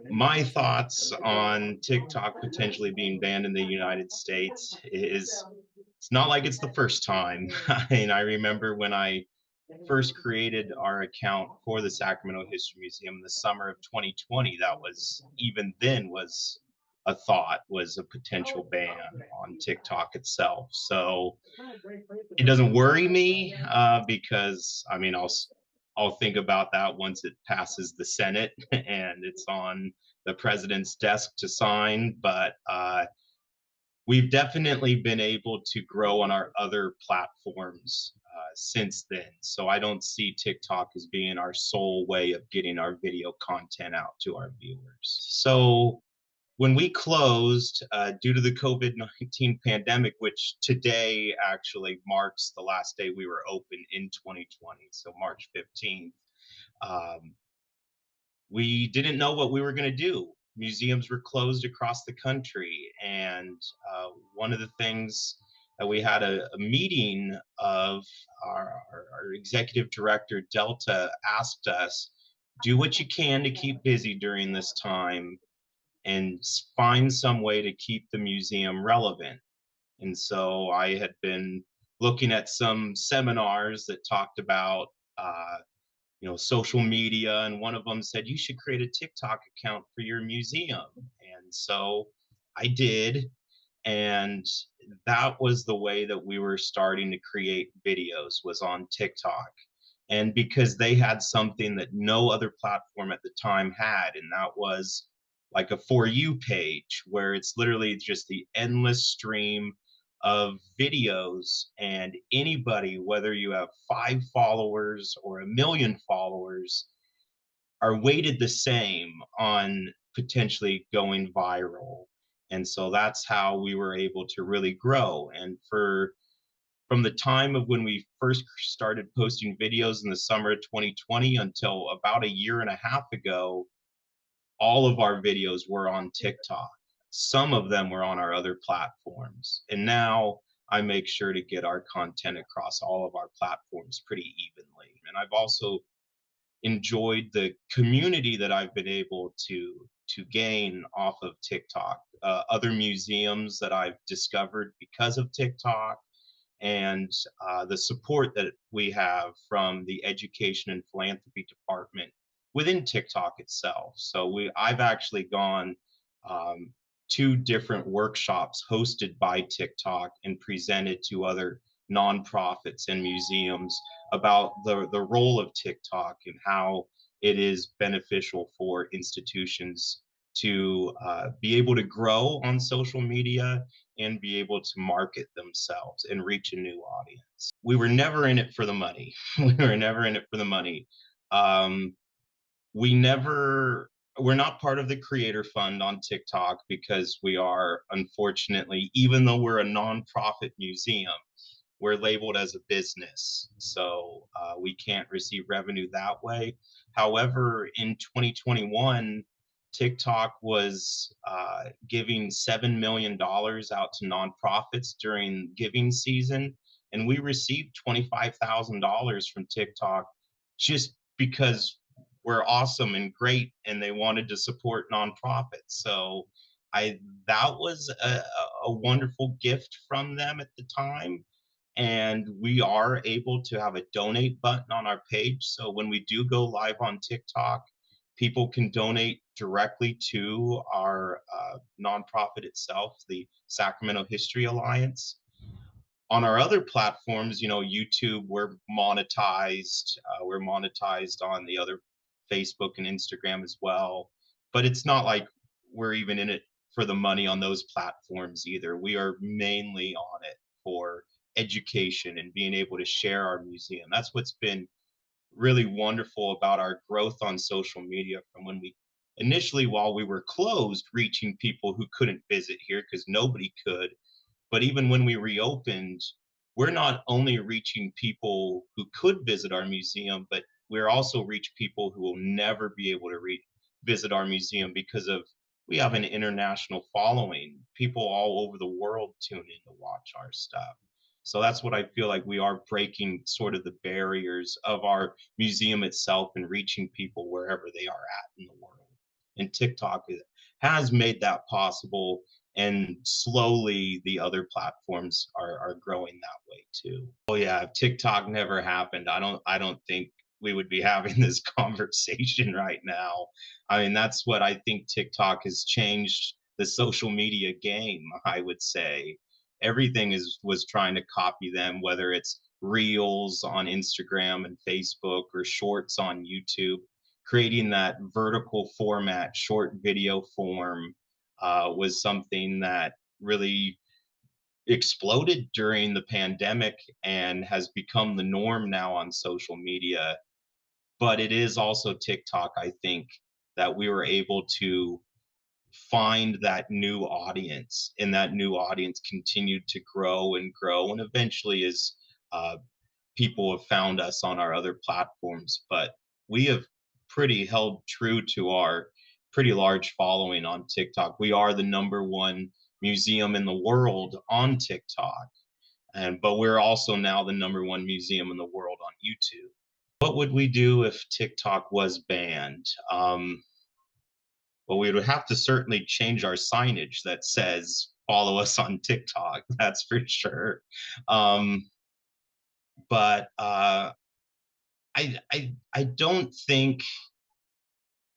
My thoughts on TikTok potentially being banned in the United States is it's not like it's the first time. I remember when I first created our account for the Sacramento History Museum in the summer of 2020, that was even then was a thought, was a potential ban on TikTok itself. So it doesn't worry me because I'll think about that once it passes the Senate and it's on the president's desk to sign. But we've definitely been able to grow on our other platforms since then. So I don't see TikTok as being our sole way of getting our video content out to our viewers. So when we closed due to the COVID-19 pandemic, which today actually marks the last day we were open in 2020, so March 15th, um, we didn't know what we were going to do. Museums were closed across the country. And one of the things that we had a meeting of our executive director, Delta, asked us, do what you can to keep busy during this time and find some way to keep the museum relevant. And so I had been looking at some seminars that talked about social media, and one of them said you should create a TikTok account for your museum. And so I did, and that was the way that we were starting to create videos, was on TikTok. And because they had something that no other platform at the time had, and that was like a For You page where it's literally just the endless stream of videos, and anybody, whether you have 5 followers or 1 million followers, are weighted the same on potentially going viral. And so that's how we were able to really grow. And from the time of when we first started posting videos in the summer of 2020 until about a year and a half ago, all of our videos were on TikTok. Some of them were on our other platforms. And now I make sure to get our content across all of our platforms pretty evenly. And I've also enjoyed the community that I've been able to gain off of TikTok. Other museums that I've discovered because of TikTok, and the support that we have from the education and philanthropy department within TikTok itself. So I've actually gone um, 2 different workshops hosted by TikTok and presented to other nonprofits and museums about the role of TikTok and how it is beneficial for institutions to be able to grow on social media and be able to market themselves and reach a new audience. We were never in it for the money. We were never in it for the money. Um, we never we're not part of the creator fund on TikTok because we are, unfortunately, even though we're a nonprofit museum, we're labeled as a business. So we can't receive revenue that way. However, in 2021, TikTok was giving $7 million out to nonprofits during giving season. And we received $25,000 from TikTok just because we're awesome and great and they wanted to support nonprofits. So I that was a wonderful gift from them at the time. And we are able to have a donate button on our page. So when we do go live on TikTok, people can donate directly to our nonprofit itself, the Sacramento History Alliance. On our other platforms, YouTube, we're monetized on the other Facebook and Instagram as well. But it's not like we're even in it for the money on those platforms either. We are mainly on it for education and being able to share our museum. That's what's been really wonderful about our growth on social media from when we initially, while we were closed, reaching people who couldn't visit here because nobody could. But even when we reopened, we're not only reaching people who could visit our museum, but we're also reach people who will never be able to visit our museum because of we have an international following. People all over the world tune in to watch our stuff. So that's what I feel like we are breaking sort of the barriers of our museum itself and reaching people wherever they are at in the world. and has made that possible. And slowly the other platforms are growing that way too. Oh yeah, if TikTok never happened, I don't think we would be having this conversation right now. I mean, that's what I think TikTok has changed the social media game, I would say. Everything is was trying to copy them, whether it's reels on Instagram and Facebook or shorts on YouTube, creating that vertical format, short video form was something that really exploded during the pandemic and has become the norm now on social media. But it is also TikTok, I think, that we were able to find that new audience, and that new audience continued to grow and grow, and eventually is uh, people have found us on our other platforms. But we have pretty held true to our pretty large following on TikTok. We are the number one museum in the world on TikTok, and but we're also now the number one museum in the world on YouTube. What would we do if TikTok was banned? Well, we would have to certainly change our signage that says follow us on TikTok. That's for sure. Um, but I don't think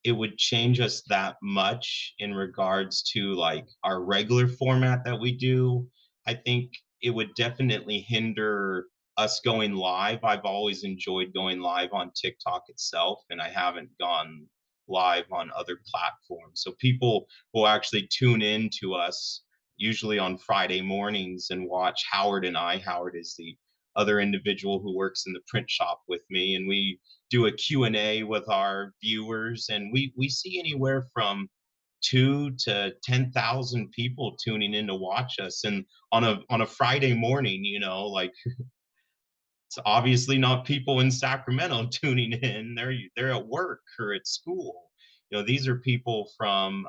it would change us that much in regards to like our regular format that we do. I think it would definitely hinder us going live. I've always enjoyed going live on TikTok itself, and I haven't gone live on other platforms. So people will actually tune in to us usually on Friday mornings and watch Howard and I. Howard is the other individual who works in the print shop with me, and we do a Q&A with our viewers, and we see anywhere from 2 to 10,000 people tuning in to watch us, and on a Friday morning, you know, like it's obviously not people in Sacramento tuning in. They're at work or at school. You know, these are people from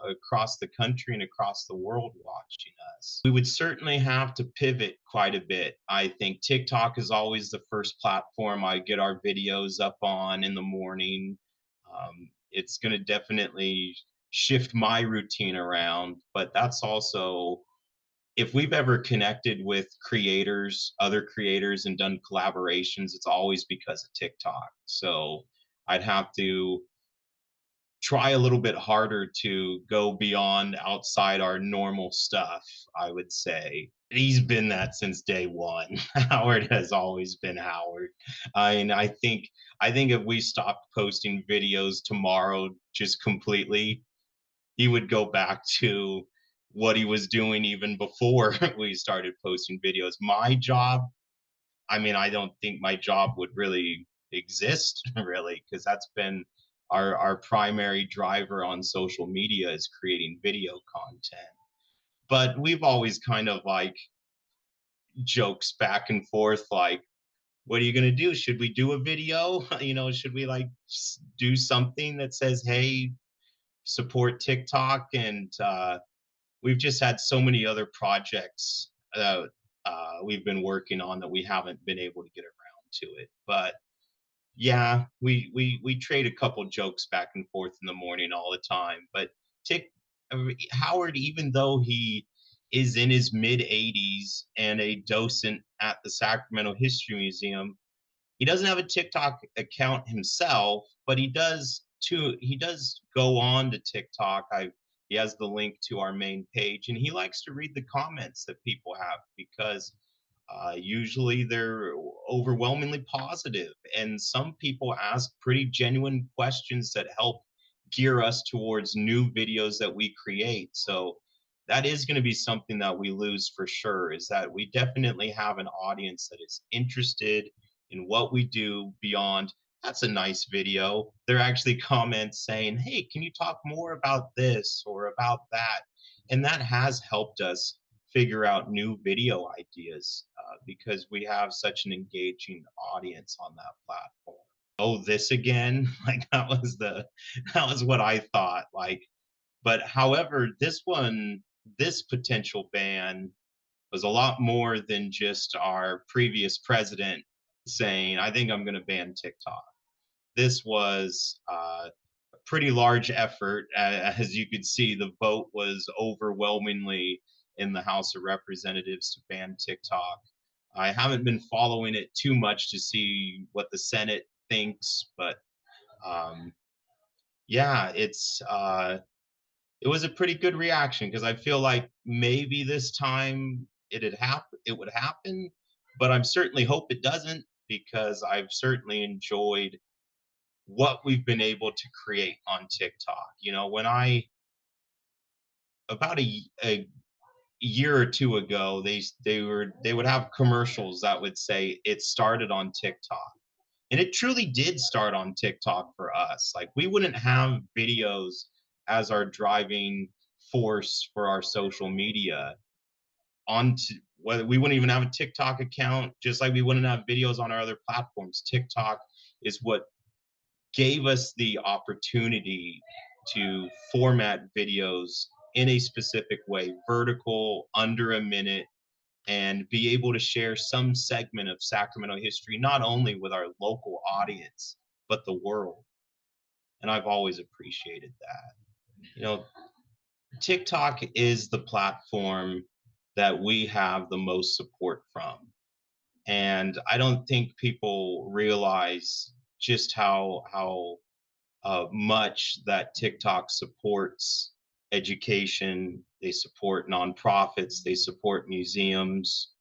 across the country and across the world watching us. We would certainly have to pivot quite a bit. I think TikTok is always the first platform I get our videos up on in the morning. It's going to definitely shift my routine around, but that's also if we've ever connected with creators, other creators, and done collaborations, it's always because of TikTok. So I'd have to try a little bit harder to go beyond outside our normal stuff, I would say. He's been that since day one. Howard has always been Howard. And I think if we stopped posting videos tomorrow just completely, he would go back to what he was doing even before we started posting videos. My job, I mean, I don't think my job would really exist really, because that's been our primary driver on social media is creating video content. But we've always kind of like jokes back and forth like, what are you going to do? Should we do a video? You know, should we like do something that says, hey, support TikTok? And we've just had so many other projects that we've been working on that we haven't been able to get around to it. But yeah, we trade a couple jokes back and forth in the morning all the time. But Tick Howard, even though he is in his mid 80s and a docent at the Sacramento History Museum, he doesn't have a TikTok account himself, but he does go on to TikTok. He has the link to our main page, and he likes to read the comments that people have because usually they're overwhelmingly positive, and some people ask pretty genuine questions that help gear us towards new videos that we create. So that is going to be something that we lose for sure, is that we definitely have an audience that is interested in what we do beyond that's a nice video. There are actually comments saying, hey, can you talk more about this or about that? And that has helped us figure out new video ideas because we have such an engaging audience on that platform. Oh, this again? Like that was what I thought. Like, but however, this potential ban was a lot more than just our previous president saying, I think I'm going to ban TikTok. This was pretty large effort. As you could see, the vote was overwhelmingly in the House of Representatives to ban TikTok. I haven't been following it too much to see what the Senate thinks, but um, yeah, it was a pretty good reaction because I feel like maybe this time it would happen, but I'm certainly hope it doesn't because I've certainly enjoyed what we've been able to create on TikTok. You know, when I about a year or two ago, they would have commercials that would say it started on TikTok. And it truly did start on TikTok for us. Like we wouldn't have videos as our driving force for our social media on whether we wouldn't even have a TikTok account, just like we wouldn't have videos on our other platforms. TikTok is what gave us the opportunity to format videos in a specific way, vertical, under a minute, and be able to share some segment of Sacramento history, not only with our local audience, but the world. And I've always appreciated that. You know, TikTok is the platform that we have the most support from. And I don't think people realize just how much that TikTok supports education, they support nonprofits, they support museums.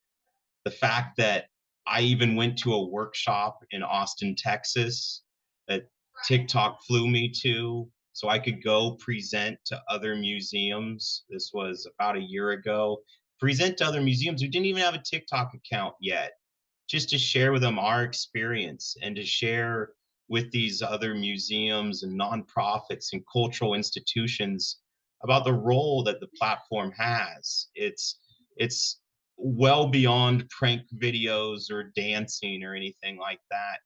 The fact that I even went to a workshop in Austin, Texas that TikTok flew me to so I could go present to other museums. This was about a year ago. Present to other museums who didn't even have a TikTok account yet, just to share with them our experience and to share with these other museums and nonprofits and cultural institutions about the role that the platform has. It's well beyond prank videos or dancing or anything like that.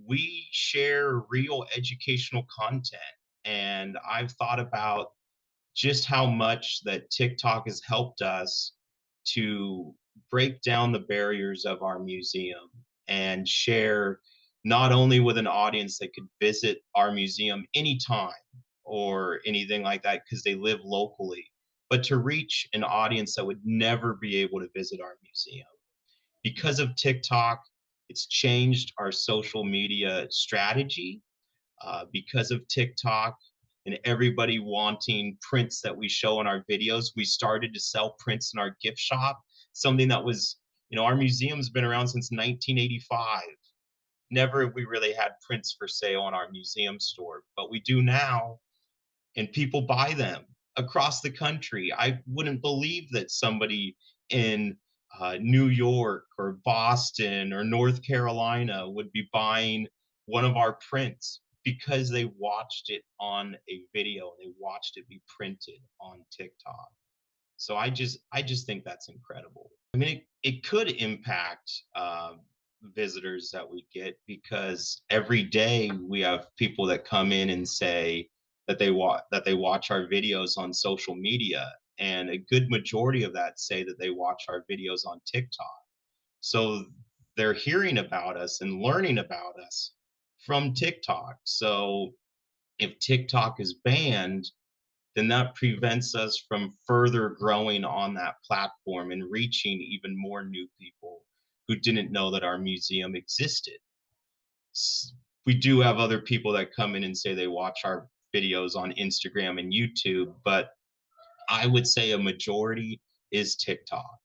We share real educational content. And I've thought about just how much that TikTok has helped us to break down the barriers of our museum and share not only with an audience that could visit our museum anytime or anything like that because they live locally, but to reach an audience that would never be able to visit our museum. Because of TikTok, it's changed our social media strategy. Because of TikTok and everybody wanting prints that we show in our videos, we started to sell prints in our gift shop, something that was, you know, our museum's been around since 1985. Never have we really had prints for sale in our museum store, but we do now, and people buy them across the country. I wouldn't believe that somebody in New York or Boston or North Carolina would be buying one of our prints because they watched it on a video, they watched it be printed on TikTok. So I just think that's incredible. I mean, it could impact visitors that we get because every day we have people that come in and say that they watch our videos on social media, and a good majority of that say that they watch our videos on TikTok. So they're hearing about us and learning about us from TikTok. So if TikTok is banned, then that prevents us from further growing on that platform and reaching even more new people who didn't know that our museum existed. We do have other people that come in and say they watch our videos on Instagram and YouTube, but I would say a majority is TikTok.